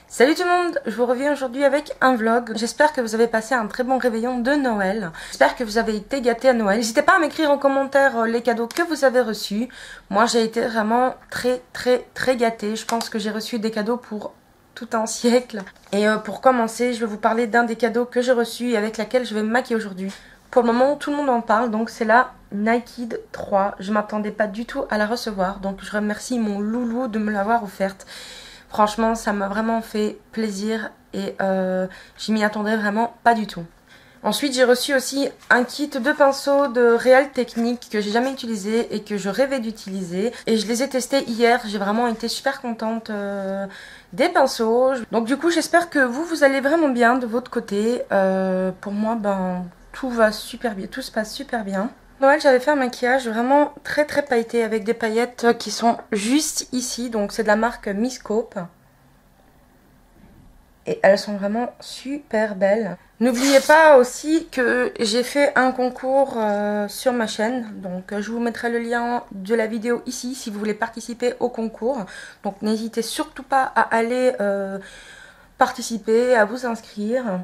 Salut tout le monde, je vous reviens aujourd'hui avec un vlog. J'espère que vous avez passé un très bon réveillon de Noël. J'espère que vous avez été gâtés à Noël. N'hésitez pas à m'écrire en commentaire les cadeaux que vous avez reçus. Moi j'ai été vraiment très gâtée. Je pense que j'ai reçu des cadeaux pour tout un siècle. Et pour commencer, je vais vous parler d'un des cadeaux que j'ai reçu et avec laquelle je vais me maquiller aujourd'hui. Pour le moment, tout le monde en parle, donc c'est la Nike 3. Je m'attendais pas du tout à la recevoir, donc je remercie mon loulou de me l'avoir offerte. Franchement, ça m'a vraiment fait plaisir et je m'y attendais vraiment pas du tout. Ensuite, j'ai reçu aussi un kit de pinceaux de Real Technique que j'ai jamais utilisé et que je rêvais d'utiliser. Et je les ai testés hier, j'ai vraiment été super contente des pinceaux. Donc du coup, j'espère que vous allez vraiment bien de votre côté. Pour moi, tout va super bien, tout se passe super bien. Noël, j'avais fait un maquillage vraiment très pailleté avec des paillettes qui sont juste ici. Donc c'est de la marque Miscope. Et elles sont vraiment super belles. N'oubliez pas aussi que j'ai fait un concours sur ma chaîne. Donc je vous mettrai le lien de la vidéo ici si vous voulez participer au concours. Donc n'hésitez surtout pas à aller participer, à vous inscrire.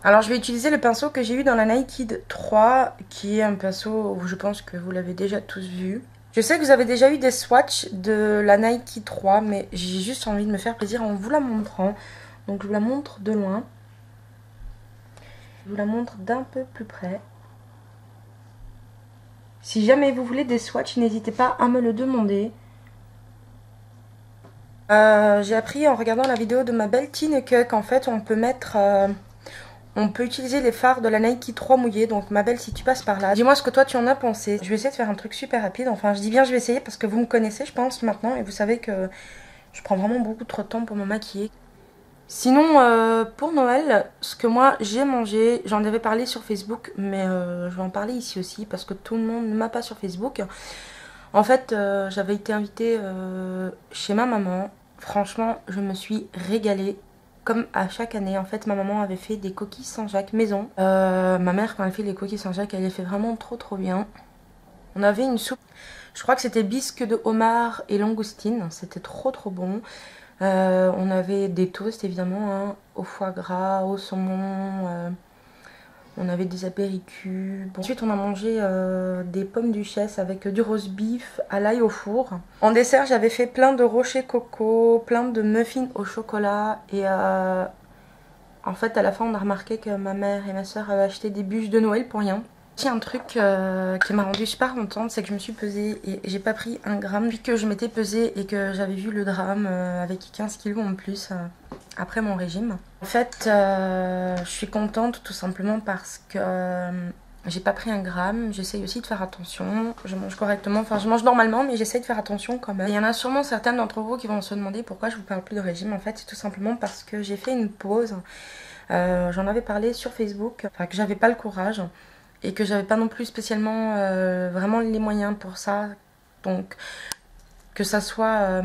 Alors je vais utiliser le pinceau que j'ai eu dans la Nike 3, qui est un pinceau où je pense que vous l'avez déjà tous vu. Je sais que vous avez déjà eu des swatchs de la Nike 3, mais j'ai juste envie de me faire plaisir en vous la montrant. Donc je vous la montre de loin. Je vous la montre d'un peu plus près. Si jamais vous voulez des swatchs, n'hésitez pas à me le demander. J'ai appris en regardant la vidéo de ma belle Tineke qu'en fait on peut mettre... on peut utiliser les fards de la Nike 3 mouillés. Donc ma belle, si tu passes par là, dis-moi ce que toi tu en as pensé. Je vais essayer de faire un truc super rapide. Enfin je dis bien je vais essayer parce que vous me connaissez je pense maintenant. Et vous savez que je prends vraiment beaucoup trop de temps pour me maquiller. Sinon pour Noël, ce que moi j'ai mangé, j'en avais parlé sur Facebook. Mais je vais en parler ici aussi parce que tout le monde ne m'a pas sur Facebook. En fait j'avais été invitée chez ma maman. Franchement je me suis régalée. Comme à chaque année, en fait, ma maman avait fait des coquilles Saint-Jacques maison. Ma mère, quand elle fait les coquilles Saint-Jacques, elle les fait vraiment trop bien. On avait une soupe, je crois que c'était bisque de homard et langoustine. C'était trop bon. On avait des toasts, évidemment, hein, au foie gras, au saumon. On avait des apéricubes. Ensuite, on a mangé des pommes duchesse avec du roast beef à l'ail au four. En dessert, j'avais fait plein de rochers coco, plein de muffins au chocolat. Et en fait, à la fin, on a remarqué que ma mère et ma soeur avaient acheté des bûches de Noël pour rien. Aussi, un truc qui m'a rendue super contente, c'est que je me suis pesée et j'ai pas pris un gramme. Vu que je m'étais pesée et que j'avais vu le drame avec 15 kilos en plus après mon régime. En fait, je suis contente tout simplement parce que j'ai pas pris un gramme. J'essaye aussi de faire attention. Je mange correctement, enfin je mange normalement, mais j'essaye de faire attention quand même. Il y en a sûrement certaines d'entre vous qui vont se demander pourquoi je vous parle plus de régime. En fait, c'est tout simplement parce que j'ai fait une pause. J'en avais parlé sur Facebook, enfin que j'avais pas le courage. Et que j'avais pas non plus spécialement vraiment les moyens pour ça. Donc que ça soit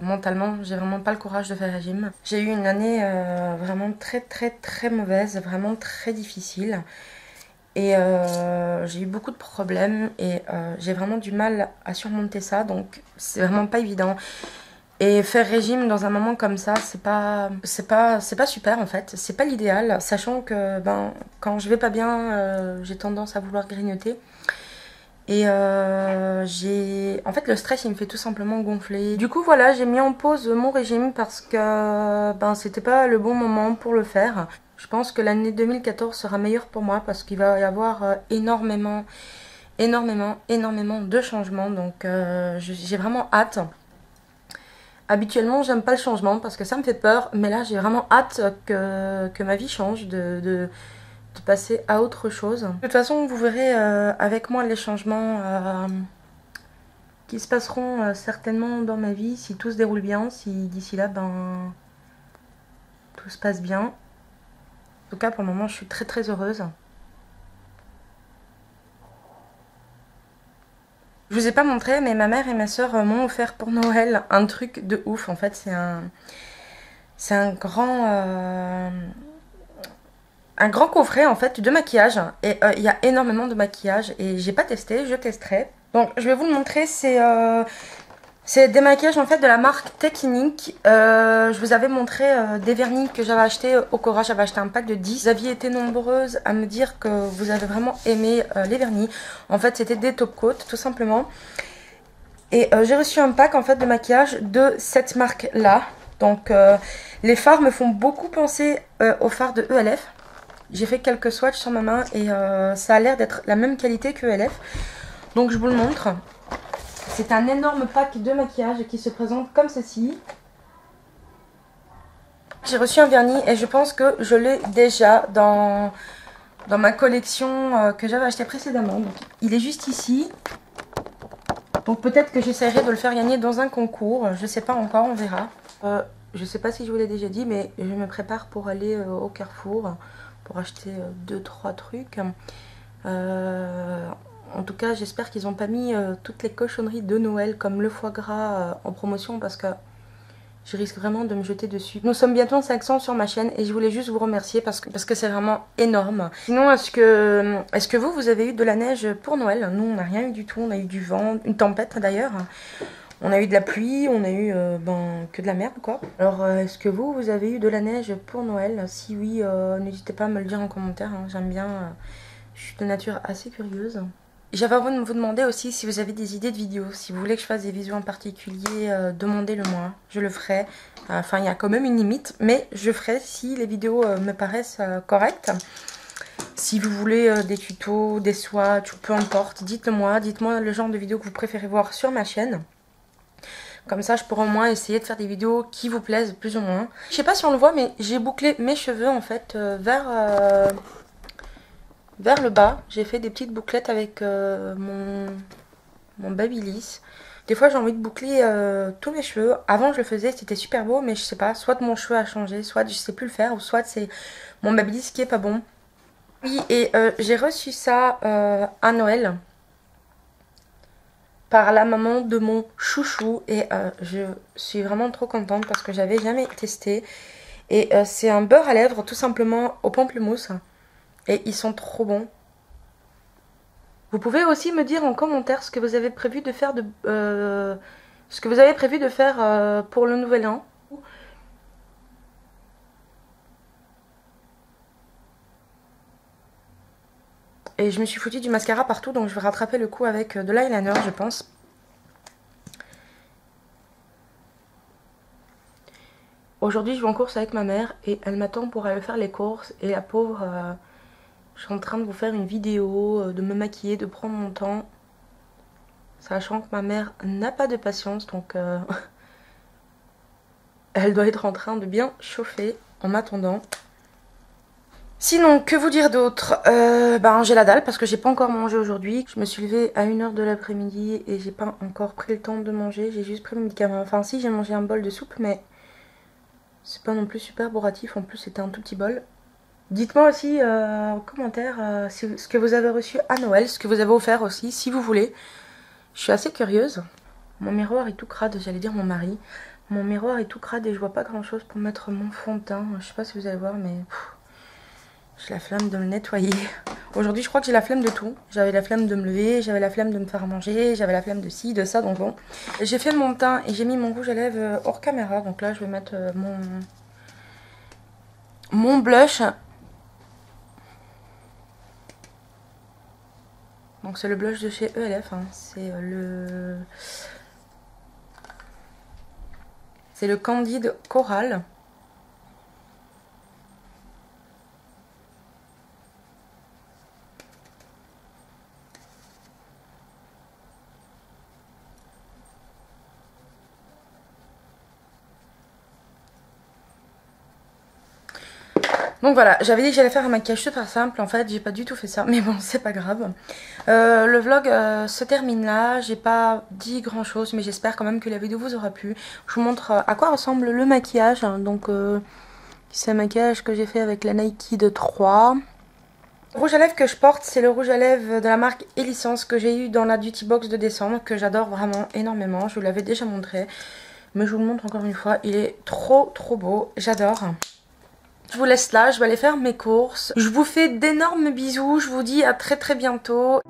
mentalement, j'ai vraiment pas le courage de faire régime. J'ai eu une année vraiment très mauvaise, vraiment très difficile. Et j'ai eu beaucoup de problèmes et j'ai vraiment du mal à surmonter ça. Donc c'est vraiment pas évident. Et faire régime dans un moment comme ça, c'est pas super en fait, c'est pas l'idéal, sachant que quand je vais pas bien, j'ai tendance à vouloir grignoter. Et en fait le stress il me fait tout simplement gonfler. Du coup voilà, j'ai mis en pause mon régime parce que c'était pas le bon moment pour le faire. Je pense que l'année 2014 sera meilleure pour moi parce qu'il va y avoir énormément de changements. Donc j'ai vraiment hâte. Habituellement, j'aime pas le changement parce que ça me fait peur, mais là, j'ai vraiment hâte que ma vie change, de passer à autre chose. De toute façon, vous verrez avec moi les changements qui se passeront certainement dans ma vie si tout se déroule bien, si d'ici là, tout se passe bien. En tout cas, pour le moment, je suis très heureuse. Je vous ai pas montré, mais ma mère et ma soeur m'ont offert pour Noël un truc de ouf. En fait, c'est un grand coffret en fait de maquillage. Et il y a énormément de maquillage et j'ai pas testé, je testerai. Donc je vais vous le montrer, c'est C'est des maquillages en fait de la marque Technique. Je vous avais montré des vernis que j'avais acheté au Cora. J'avais acheté un pack de 10. Vous aviez été nombreuses à me dire que vous avez vraiment aimé les vernis. En fait c'était des top coat tout simplement. Et j'ai reçu un pack en fait de maquillage de cette marque là. Donc les fards me font beaucoup penser aux fards de ELF. J'ai fait quelques swatchs sur ma main et ça a l'air d'être la même qualité que ELF. Donc je vous le montre. C'est un énorme pack de maquillage qui se présente comme ceci. J'ai reçu un vernis et je pense que je l'ai déjà dans ma collection que j'avais acheté précédemment. Donc, il est juste ici. Donc peut-être que j'essaierai de le faire gagner dans un concours. Je ne sais pas encore, on verra. Je ne sais pas si je vous l'ai déjà dit, mais je me prépare pour aller au Carrefour pour acheter 2-3 trucs. En tout cas, j'espère qu'ils n'ont pas mis toutes les cochonneries de Noël comme le foie gras en promotion parce que je risque vraiment de me jeter dessus. Nous sommes bientôt 500 sur ma chaîne et je voulais juste vous remercier parce que c'est vraiment énorme. Sinon, est-ce que vous avez eu de la neige pour Noël? Nous, on n'a rien eu du tout. On a eu du vent, une tempête d'ailleurs. On a eu de la pluie, on a eu que de la merde quoi. Alors, est-ce que vous avez eu de la neige pour Noël? Si oui, n'hésitez pas à me le dire en commentaire. Hein. J'aime bien, je suis de nature assez curieuse. J'avais envie de vous demander aussi si vous avez des idées de vidéos. Si vous voulez que je fasse des vidéos en particulier, demandez-le-moi. Je le ferai. Enfin, il y a quand même une limite. Mais je ferai si les vidéos me paraissent correctes. Si vous voulez des tutos, des swatchs, peu importe, dites-le-moi. Dites-moi le genre de vidéos que vous préférez voir sur ma chaîne. Comme ça, je pourrai au moins essayer de faire des vidéos qui vous plaisent plus ou moins. Je sais pas si on le voit, mais j'ai bouclé mes cheveux en fait vers le bas. J'ai fait des petites bouclettes avec mon Babyliss. Des fois j'ai envie de boucler tous mes cheveux. Avant je le faisais, c'était super beau, mais je sais pas, soit mon cheveu a changé, soit je sais plus le faire, ou soit c'est mon Babyliss qui est pas bon. Oui, et j'ai reçu ça à Noël par la maman de mon chouchou et je suis vraiment trop contente parce que j'avais jamais testé. Et c'est un beurre à lèvres tout simplement au pamplemousse. Et ils sont trop bons. Vous pouvez aussi me dire en commentaire ce que vous avez prévu de faire pour le nouvel an. Et je me suis foutue du mascara partout, donc je vais rattraper le coup avec de l'eyeliner, je pense. Aujourd'hui, je vais en course avec ma mère et elle m'attend pour aller faire les courses. Et la pauvre, je suis en train de vous faire une vidéo, de me maquiller, de prendre mon temps. Sachant que ma mère n'a pas de patience, donc elle doit être en train de bien chauffer en m'attendant. Sinon, que vous dire d'autre? J'ai la dalle parce que j'ai pas encore mangé aujourd'hui. Je me suis levée à 1h de l'après-midi et j'ai pas encore pris le temps de manger. J'ai juste pris mon médicament. Enfin si, j'ai mangé un bol de soupe, mais c'est pas non plus super bourratif. En plus, c'était un tout petit bol. Dites-moi aussi en commentaire ce que vous avez reçu à Noël, ce que vous avez offert aussi, si vous voulez. Je suis assez curieuse. Mon miroir est tout crade, j'allais dire mon mari. Mon miroir est tout crade et je vois pas grand chose pour mettre mon fond de teint. Je sais pas si vous allez voir, mais j'ai la flemme de me nettoyer. Aujourd'hui, je crois que j'ai la flemme de tout. J'avais la flemme de me lever, j'avais la flemme de me faire manger, j'avais la flemme de ci, de ça, donc bon. J'ai fait mon teint et j'ai mis mon rouge à lèvres hors caméra. Donc là, je vais mettre mon blush. Donc c'est le blush de chez ELF, hein. C'est le Candide Coral. Donc voilà, j'avais dit que j'allais faire un maquillage super simple, en fait j'ai pas du tout fait ça, mais bon c'est pas grave. Le vlog se termine là, j'ai pas dit grand chose, mais j'espère quand même que la vidéo vous aura plu. Je vous montre à quoi ressemble le maquillage, hein. Donc c'est un maquillage que j'ai fait avec la Nike de 3. Le rouge à lèvres que je porte, c'est le rouge à lèvres de la marque Elicence que j'ai eu dans la Duty Box de décembre, que j'adore vraiment énormément, je vous l'avais déjà montré. Mais je vous le montre encore une fois, il est trop beau, j'adore. Je vous laisse là, je vais aller faire mes courses. Je vous fais d'énormes bisous, je vous dis à très bientôt.